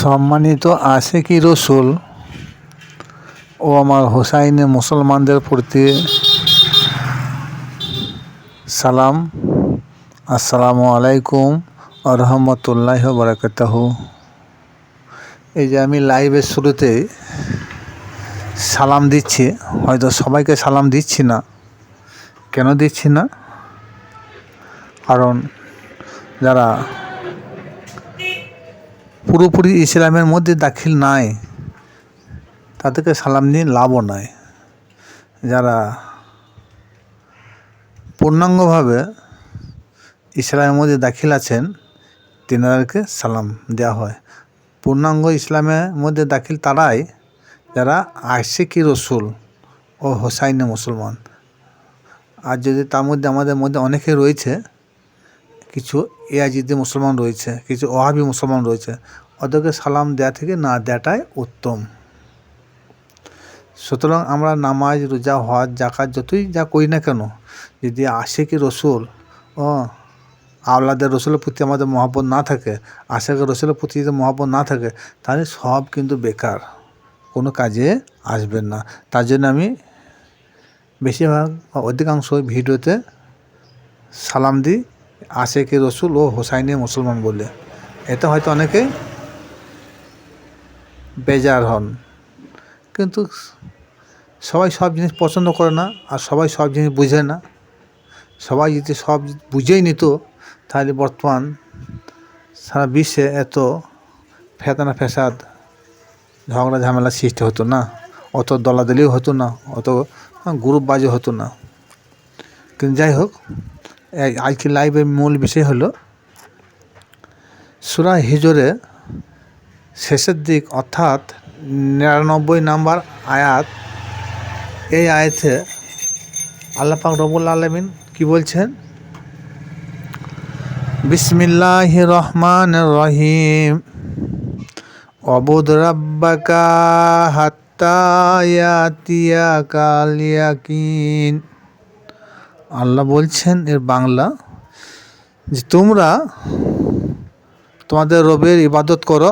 সম্মানিত আশিকি রসুল ও আমার হোসাইনে মুসলমানদের প্রতি সালাম। আসসালামু আলাইকুম রহমতুল্লাহি ওয়া বারাকাতুহু। এই যে আমি লাইভের শুরুতে সালাম দিচ্ছি, হয়তো সবাইকে সালাম দিচ্ছি না। কেন দিচ্ছি না? কারণ যারা পুরোপুরি ইসলামের মধ্যে দাখিল নাই তাদেরকে সালাম দিয়ে লাভও নাই। যারা পূর্ণাঙ্গভাবে ইসলামের মধ্যে দাখিল আছেন তিনাদেরকে সালাম দেওয়া হয়। পূর্ণাঙ্গ ইসলামের মধ্যে দাখিল তারাই যারা আশিকি রসুল ও হোসাইনে মুসলমান। আর যদি তার মধ্যে আমাদের মধ্যে অনেকে রয়েছে, কিছু ইয়াজিদি মুসলমান রয়েছে, কিছু ওয়াহাবি মুসলমান রয়েছে, ওদেরকে সালাম দেওয়া থেকে না দেওয়াটাই উত্তম। সুতরাং আমরা নামাজ, রোজা, হজ, জাকাত যতই যা করি না কেন, যদি আশিকি রসুল ও আওলাদের রসুলের প্রতি আমাদের মহব্বত না থাকে, আশিকি রসুলের প্রতি যদি মহব্বত না থাকে, তাহলে সব কিন্তু বেকার, কোনো কাজে আসবেন না। তার জন্য আমি বেশিরভাগ অধিকাংশ ভিডিওতে সালাম দিই আশিকি রসুল ও হোসাইনি মুসলমান বলে। এতে হয়তো অনেকে বেজার হন, কিন্তু সবাই সব জিনিস পছন্দ করে না, আর সবাই সব জিনিস বুঝে না। সবাই যদি সব বুঝেই নিত, তাহলে বর্তমান সারা বিশ্বে এত ফেতনা ফ্যাসাদ, ঝগড়া ঝামেলা সৃষ্টি হতো না, অত দলাদলিও হতো না, অত গ্রুপবাজি হতো না। কিন্তু যাই হোক, আজকে লাইভের মূল বিষয় হলো সূরা হিজরে শেষের দিক, অর্থাৎ 99 নম্বর আয়াত। এই আয়াতে আল্লাহ পাক রব্বুল আলামিন কি বলছেন? বিসমিল্লাহির রহমানির রহিম, ওয়াবুদ রাব্বাকা হাত্তা ইয়াতিয়াকাল ইয়াকিন। আল্লাহ বলছেন এর বাংলা, যে তোমরা তোমাদের রবের ইবাদত করো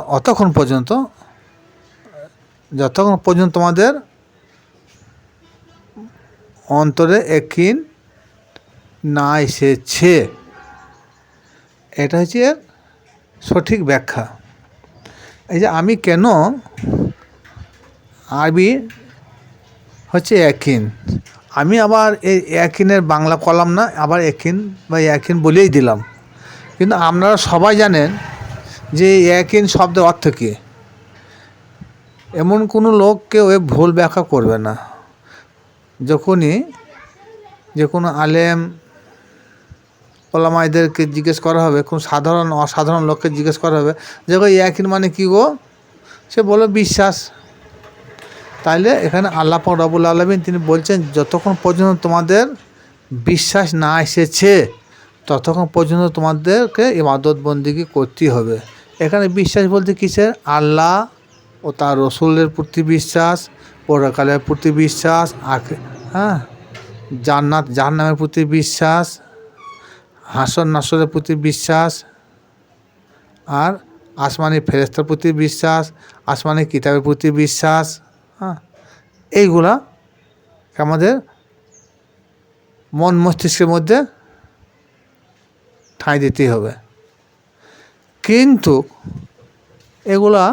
যতক্ষণ পর্যন্ত তোমাদের অন্তরে ইয়াকিন না এসেছে। এটা হচ্ছে সঠিক ব্যাখ্যা। এই যে আমি কেন, আরবি হচ্ছে ইয়াকিন, আমি আবার এই ইয়াকিনের বাংলা কলাম না, আবার ইয়াকিন বা ইয়াকিন বলেই দিলাম। কিন্তু আপনারা সবাই জানেন যে ইয়াকিন শব্দের অর্থ কী। এমন কোনো লোক কেউ ভুল ব্যাখ্যা করবে না। যখনই যে কোনো আলেম ওলামাইদেরকে জিজ্ঞেস করা হবে, কোন অসাধারণ লোককে জিজ্ঞেস করা হবে যে ইয়াকিন মানে কী গো, সে বলে বিশ্বাস। তাইলে এখানে আল্লাহ পাক রব্বুল আলামিন তিনি বলছেন, যতক্ষণ পর্যন্ত তোমাদের বিশ্বাস না এসেছে ততক্ষণ পর্যন্ত তোমাদেরকে ইবাদত বন্দেগী করতেই হবে। এখানে বিশ্বাস বলতে কিসের? আল্লাহ ও তার রসুলের প্রতি বিশ্বাস, পরকালের প্রতি বিশ্বাস, জান্নাত জাহান্নামের প্রতি বিশ্বাস, হাসর নাসরের প্রতি বিশ্বাস, আর আসমানি ফেরেশতার প্রতি বিশ্বাস, আসমানি কিতাবের প্রতি বিশ্বাস। এইগুলা আমাদের মন মস্তিষ্কের মধ্যে ঠাঁই দিতেই হবে। কিন্তু এগুলা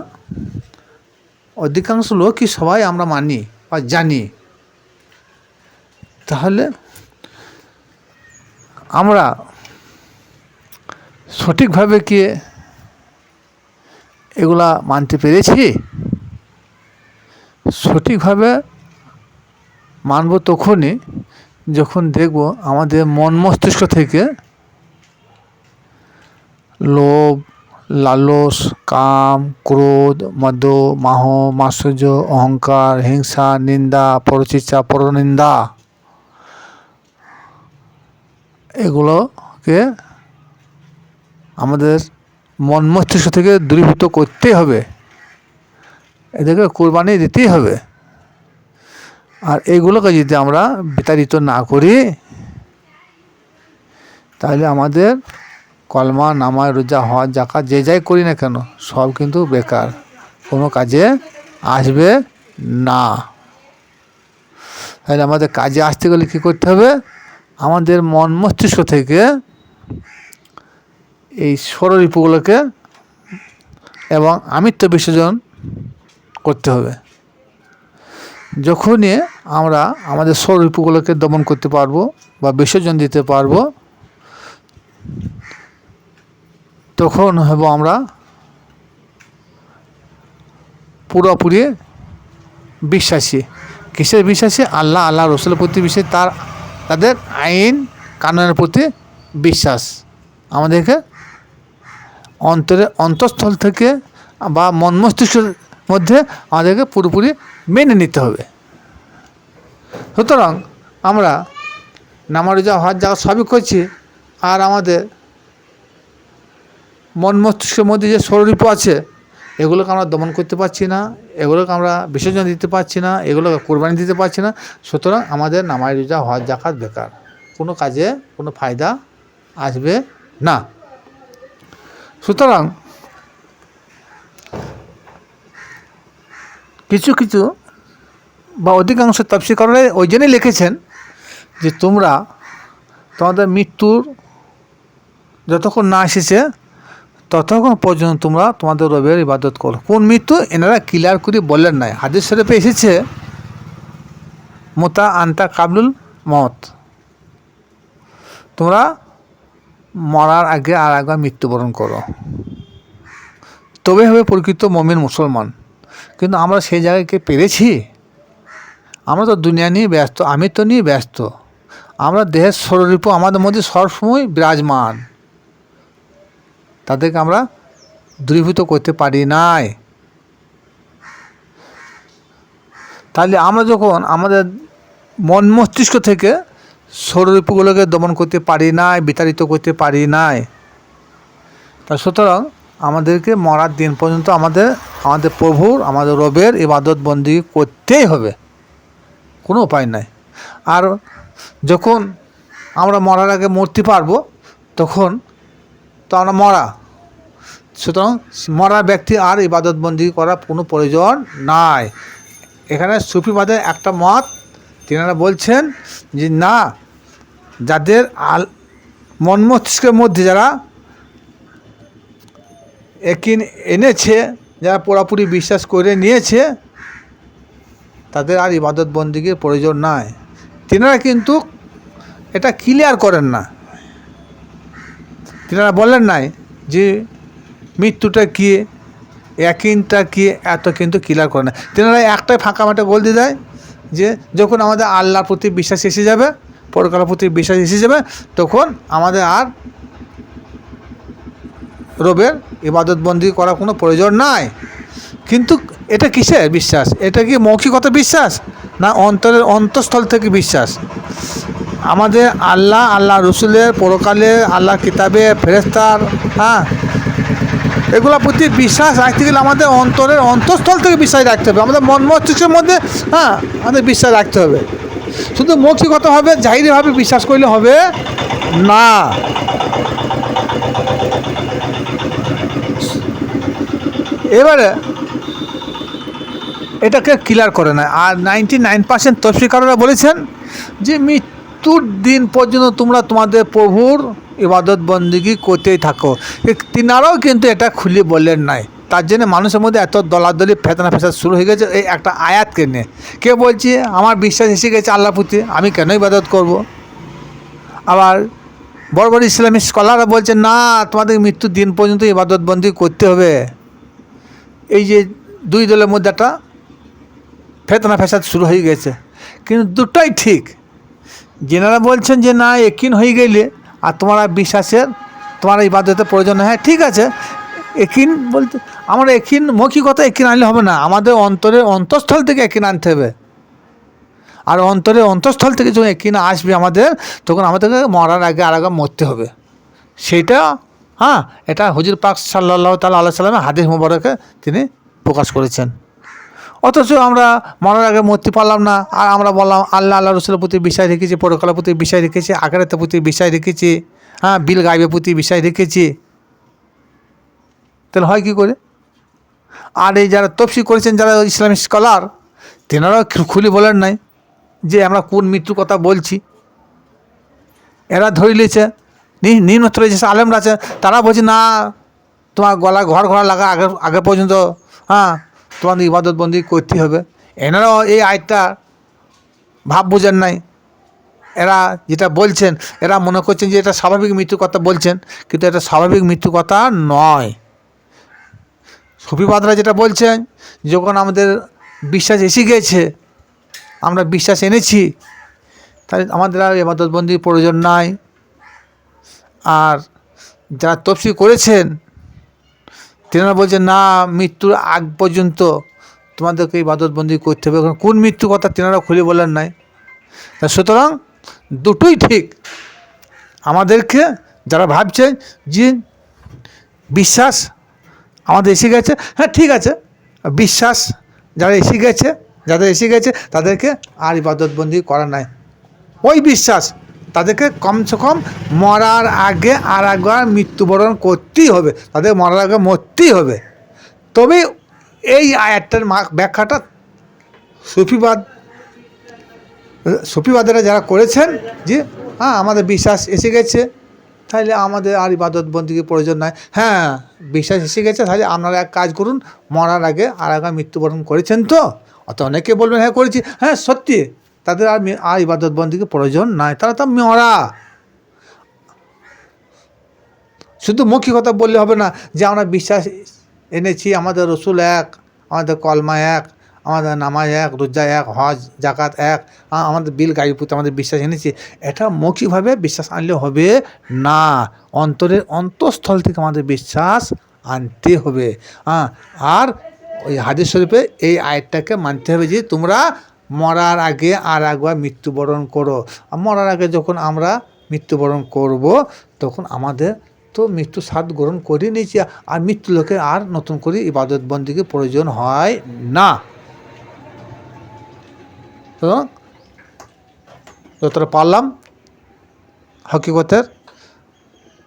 অধিকাংশ লোকই সবাই আমরা মানি বা জানি। তাহলে আমরা সঠিকভাবে কি এগুলা মানতে পেরেছি? সঠিকভাবে মানব তখনই যখন দেখব আমাদের মন মস্তিষ্ক থেকে লোভ, লালস, কাম, ক্রোধ, মদ, মাহ, মাৎসর্য, অহংকার, হিংসা, নিন্দা, পরচিৎসা, পরনিন্দা, এগুলোকে আমাদের মন মস্তিষ্ক থেকে দূরীভূত করতেই হবে, এদেরকে কোরবানি দিতেই হবে। আর এইগুলোকে যদি আমরা বিতাড়িত না করি, তাহলে আমাদের কলমা, নামাজ, রোজা, হজ, জাকাত যে যাই করি না কেন সব কিন্তু বেকার। কোনো কাজে আসবে না। তাহলে আমাদের কাজে আসতে গেলে কী করতে হবে? আমাদের মন মস্তিষ্ক থেকে এই ষড়রিপুগুলোকে এবং আমিত্ব বিসর্জন করতে হবে। যখনই আমরা আমাদের ষড়রিপুগুলোকে দমন করতে পারবো বা বিসর্জন দিতে পারবো, তখন হব আমরা পুরোপুরি বিশ্বাসী। কিসের বিশ্বাসী? আল্লাহ, আল্লাহ রসুলের প্রতি বিশ্বাসী, তাদের আইন কানুনের প্রতি বিশ্বাস। আমাদেরকে অন্তঃস্থল থেকে বা মন মস্তিষ্কের মধ্যে আমাদেরকে পুরোপুরি মেনে নিতে হবে। সুতরাং আমরা নামাজ রোজা হজ জাকাত সবই করছি, আর আমাদের মন মস্তিষ্কের মধ্যে যে ষড়রিপু আছে এগুলোকে আমরা দমন করতে পারছি না, এগুলোকে আমরা বিসর্জন দিতে পারছি না, এগুলোকে কোরবানি দিতে পারছি না। সুতরাং আমাদের নামাজ রোজা হজ জাকাত বেকার, কোনো কাজে কোনো ফায়দা আসবে না। সুতরাং কিছু কিছু বা অধিকাংশ তাফসীরকাররা ওই জন্যই লিখেছেন যে তোমাদের মৃত্যুর যতক্ষণ না এসেছে ততক্ষণ পর্যন্ত তোমরা তোমাদের রবের ইবাদত করো। কোন মৃত্যু? এনারা ক্লিয়ার করে বললেন নাই। হাদিস শরীফে এসেছে মুতা আনতা কাবলুল মত, তোমরা মরার আগে আর একবার মৃত্যুবরণ করো, তবে হবে প্রকৃত মুমিন মুসলমান। কিন্তু আমরা সেই জায়গায় কে পেরেছি? আমরা তো দুনিয়া নিয়ে ব্যস্ত, আমি তো নিয়ে ব্যস্ত। আমরা দেহের ষড়রিপু আমাদের মধ্যে সবসময় বিরাজমান, তাদেরকে আমরা দূরীভূত করতে পারি নাই। তাহলে আমরা যখন আমাদের মন মস্তিষ্ক থেকে ষড়রিপুগুলোকে দমন করতে পারি নাই, বিতাড়িত করতে পারি নাই, তা সুতরাং আমাদেরকে মরার দিন পর্যন্ত আমাদের প্রভুর, আমাদের রবের ইবাদত বন্দেগী করতেই হবে, কোনো উপায় নাই। আর যখন আমরা মরার আগে মরতে পারবো তখন তো আমরা মরা, সুতরাং মরা ব্যক্তি আর ইবাদত বন্দেগী করার কোনো প্রয়োজন নাই। এখানে সুফিবাদের একটা মত, তিনারা বলছেন যে না, যাদের মন মস্তিষ্কের মধ্যে যারা ইয়াকিন এনেছে, যারা পুরোপুরি বিশ্বাস করে নিয়েছে, তাদের আর ইবাদত বন্দেগীর প্রয়োজন নাই। তিনারা কিন্তু এটা ক্লিয়ার করেন না। তিনারা বলেন নাই যে মৃত্যুটা কী, ইয়াকিনটা কী, এত কিন্তু ক্লিয়ার করে না। তিনারা একটাই ফাঁকা মাঠে বলতে দেয় যে যখন আমাদের আল্লাহর প্রতি বিশ্বাস এসে যাবে, পরকালের প্রতি বিশ্বাস এসে যাবে, তখন আমাদের আর রবের ইবাদত বন্দেগী করার কোনো প্রয়োজন নাই। কিন্তু এটা কিসের বিশ্বাস? এটা কি মৌখিকতা বিশ্বাস না অন্তরের অন্তঃস্থল থেকে বিশ্বাস? আমাদের আল্লাহ, আল্লাহ রসুলের, পরকালে, আল্লাহ কিতাবে, ফেরেশতার, এগুলোর প্রতি বিশ্বাস রাখতে গেলে আমাদের অন্তরের অন্তঃস্থল থেকে বিশ্বাস রাখতে হবে। আমাদের মন মস্তিষ্কের মধ্যে আমাদের বিশ্বাস রাখতে হবে। শুধু মৌখিকতাভাবে জাহিরিভাবে বিশ্বাস করলে হবে না। এবারে এটাকে ক্লিয়ার করে না। আর 99% তাফসীরকাররা বলেছেন যে মৃত্যুর দিন পর্যন্ত তোমরা তোমাদের প্রভুর ইবাদত বন্দেগী করতেই থাকো। তিনারাও কিন্তু এটা খুলে বললেন নাই। তার জন্য মানুষের মধ্যে এত দলাদলি ফেতনা ফেসাদ শুরু হয়ে গেছে এই একটা আয়াতকে নিয়ে। কে বলছে আমার বিশ্বাস এসে গেছে আল্লাহর প্রতি, আমি কেন ইবাদত করব? আবার বড় বড় ইসলামিক স্কলাররা বলছে না, তোমাদের মৃত্যুর দিন পর্যন্ত ইবাদত বন্দেগী করতে হবে। এই যে দুই দলের মধ্যে একটা ফেতনা ফেসাদ শুরু হয়ে গেছে। কিন্তু দুটাই ঠিক। যেনারা বলছেন যে না, ইয়াকিন হয়ে গেলে আর তোমার ইবাদতের প্রয়োজন হয়, ঠিক আছে। ইয়াকিন বলতে আমরা ইয়াকিন মৌখিকতা ইয়াকিন আনলে হবে না, আমাদের অন্তরের অন্তঃস্থল থেকে ইয়াকিন আনতে হবে। আর অন্তরের অন্তঃস্থল থেকে যখন ইয়াকিন আসবে আমাদের, তখন আমাদেরকে মরার আগে আর আগে মরতে হবে। সেইটা এটা হুজুর পাক সাল্লাল্লাহু তাআলা আলাইহি সাল্লামের হাদিস মুবারকে তিনি প্রকাশ করেছেন। অথচ আমরা মরার আগে মরতে পারলাম না, আর আমরা বললাম আল্লাহ, আল্লাহ রসুলের প্রতি বিশ্বাস রেখেছি, পরকালের প্রতি বিশ্বাস রেখেছি, আখিরাতের প্রতি বিশ্বাস রেখেছি, বিল গায়বের প্রতি বিশ্বাস রেখেছি। তাহলে হয় কী করে? আর এই যারা তফসির করেছেন, যারা ইসলামিক স্কলার, তেনারাও খুলে বলেন নাই যে আমরা কোন মৃত্যুর কথা বলছি। এরা ধরে নিয়েছে, নিম্নস্তর যে আলেমরা আছে তারা বলছে না, তোমার গলা ঘর লাগা আগে পর্যন্ত তোমাদের ইবাদতবন্দি করতে হবে। এনারাও এই আয়টা ভাব বোঝেন নাই। এরা যেটা বলছেন, এরা মনে করছেন যে এটা স্বাভাবিক মৃত্যুর কথা বলছেন, কিন্তু এটা স্বাভাবিক মৃত্যুর কথা নয়। সুফিবাদরা যেটা বলছেন, যখন আমাদের বিশ্বাস এসে গেছে, আমরা বিশ্বাস এনেছি, তাই আমাদের আর ইবাদতবন্দির প্রয়োজন নাই। আর যারা তফসির করেছেন তেনারা বলছেন না, মৃত্যুর আগ পর্যন্ত তোমাদেরকে ইবাদতবন্দি করতে হবে। কোন মৃত্যুর কথা তেনারা খুলে বলেন নাই। তা সুতরাং দুটোই ঠিক। আমাদেরকে যারা ভাবছেন যে বিশ্বাস আমাদের এসে গেছে, হ্যাঁ ঠিক আছে, বিশ্বাস যাদের এসে গেছে তাদেরকে আর ইবাদতবন্দি করা নাই। ওই বিশ্বাস তাদেরকে কমসে কম মরার আগে আর একবার মৃত্যুবরণ করতেই হবে, তাদের মরার আগে মরতেই হবে। তবে এই আয়াতটার ব্যাখ্যাটা সুফিবাদেরা যারা করেছেন যে আমাদের বিশ্বাস এসে গেছে, তাহলে আমাদের আর ইবাদতবন্দিকে প্রয়োজন নাই। হ্যাঁ, বিশ্বাস এসে গেছে, তাহলে আপনারা এক কাজ করুন, মরার আগে আর একবার মৃত্যুবরণ করেছেন তো। অত অনেকে বলবেন হ্যাঁ করেছি, হ্যাঁ সত্যি, তাদের আর ইবাদতবন্দিকে প্রয়োজন নাই, তারা তো মরা। শুধু মৌখিকতা বললে হবে না যে আমরা বিশ্বাস এনেছি, আমাদের রসুল এক, আমাদের কলমা এক, আমাদের নামাজ এক, রোজা এক, হজ জাকাত এক, আমাদের বিল গাড়ির প্রতি আমাদের বিশ্বাস এনেছি। এটা মৌখিকভাবে বিশ্বাস আনলে হবে না, অন্তরের অন্তঃস্থল থেকে আমাদের বিশ্বাস আনতে হবে। আর ওই হাদিস শরীফে এই আয়াতটাকে মানতে হবে যে তোমরা মরার আগে আর একবার মৃত্যুবরণ করো। মরার আগে যখন আমরা মৃত্যুবরণ করব, তখন আমাদের তো মৃত্যু স্বাদ গ্রহণ করে নিয়েছি, আর মৃত্যু লোকে আর নতুন করে ইবাদতবন্দিকে প্রয়োজন হয় না। তো যতটা পারলাম হকিকতের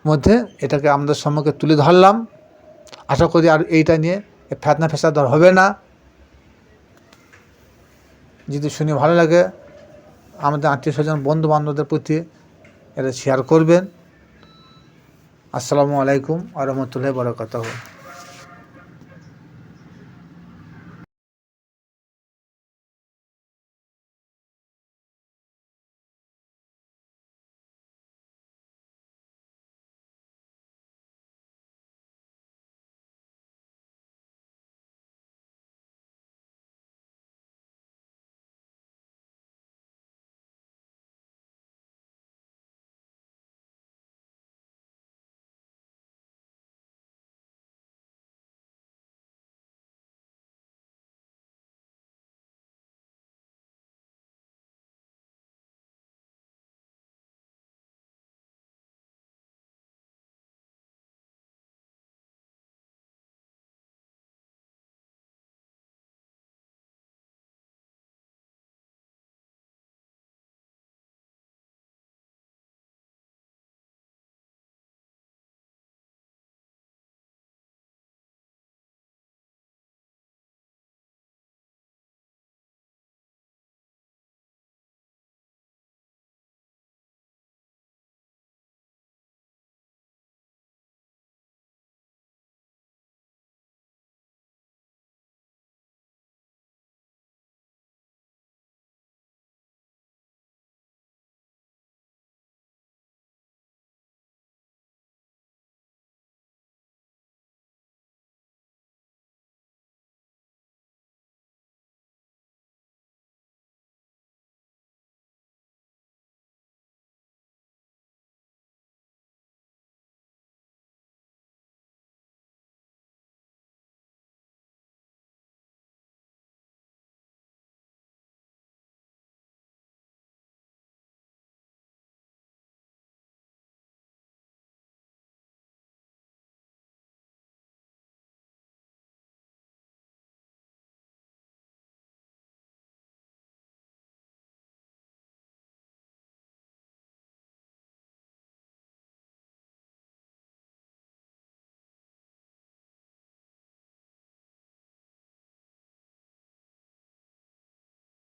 মধ্যে এটাকে আমাদের সম্মুখে তুলে ধরলাম। আশা করি আর এইটা নিয়ে ফেতনা ফেসাদ হবে না। যদি শুনে ভালো লাগে, আমাদের আত্মীয় স্বজন বন্ধু বান্ধবদের প্রতি এটা শেয়ার করবেন। আসসালামু আলাইকুম ওয়া রাহমাতুল্লাহি ওয়া বারাকাতুহু।